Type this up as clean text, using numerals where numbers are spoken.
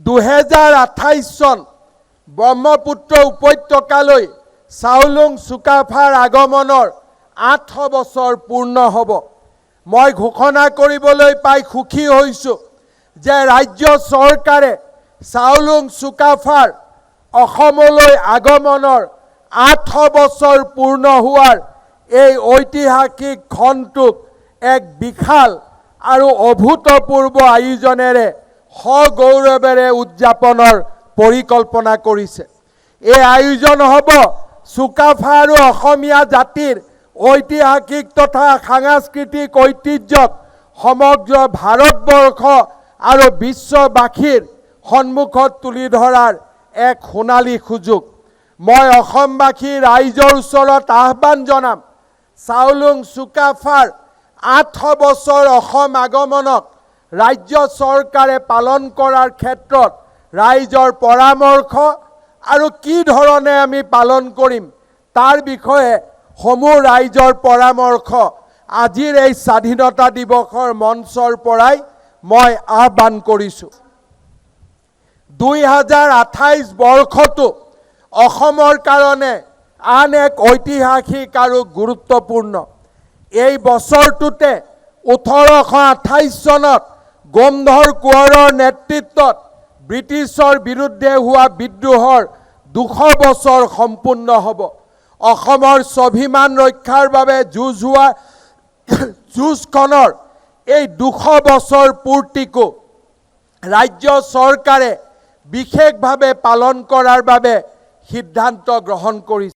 2028 চন ব্ৰহ্মপুত্ৰ উপত্যকালৈ চাওলুং চুকাফাৰ আগমনৰ 8 বছৰ পূৰ্ণ হ'ব। মই ঘোষণা কৰিবলৈ পাই সুখী হৈছোঁ যে ৰাজ্য চৰকাৰে চাওলুং চুকাফাৰ অসমলৈ আগমনৰ 8 বছৰ পূৰ্ণ হোৱাৰ এই ঐতিহাসিক ক্ষণটোক এক বিশাল আৰু অভূতপূৰ্ব আয়োজনেৰে সগৌৰৱেৰে উদযাপনৰ পৰিকল্পনা কৰিছে। এই আয়োজন হ'ব চুকাফা আৰু অসমীয়া জাতিৰ ঐতিহাসিক তথা সাংস্কৃতিক ঐতিহ্যক সমগ্ৰ ভাৰতবৰ্ষ আৰু বিশ্ববাসীৰ সন্মুখত তুলি ধৰাৰ এক সোণালী সুযোগ। মই অসমবাসী ৰাইজৰ ওচৰত আহ্বান জনাম, চাওলুং চুকাফাৰ 8 বছৰ অসম আগমনক ৰাজ্য চৰকাৰে পালন কৰাৰ ক্ষেত্ৰত ৰাইজৰ পৰামৰ্শ আৰু কি ধৰণে আমি পালন কৰিম তাৰ বিষয়ে সমূহ ৰাইজৰ পৰামৰ্শ আজিৰ এই স্বাধীনতা দিৱসৰ মঞ্চৰ পৰাই মই আহ্বান কৰিছোঁ। 2028 বৰ্ষটো অসমৰ কাৰণে আন এক ঐতিহাসিক আৰু গুৰুত্বপূৰ্ণ। এই বছৰটোতে 1828 চনত গোমধৰ কোঁৱৰৰ নেতৃত্বত ব্ৰিটিছৰ বিৰুদ্ধে হোৱা বিদ্ৰোহৰ 200 বছৰ সম্পূৰ্ণ হ'ব। অসমৰ স্বাভিমান ৰক্ষাৰ বাবে যুঁজখনৰ এই 200 বছৰ পূৰ্তিকো ৰাজ্য চৰকাৰে বিশেষভাৱে পালন কৰাৰ বাবে সিদ্ধান্ত গ্ৰহণ কৰিছে।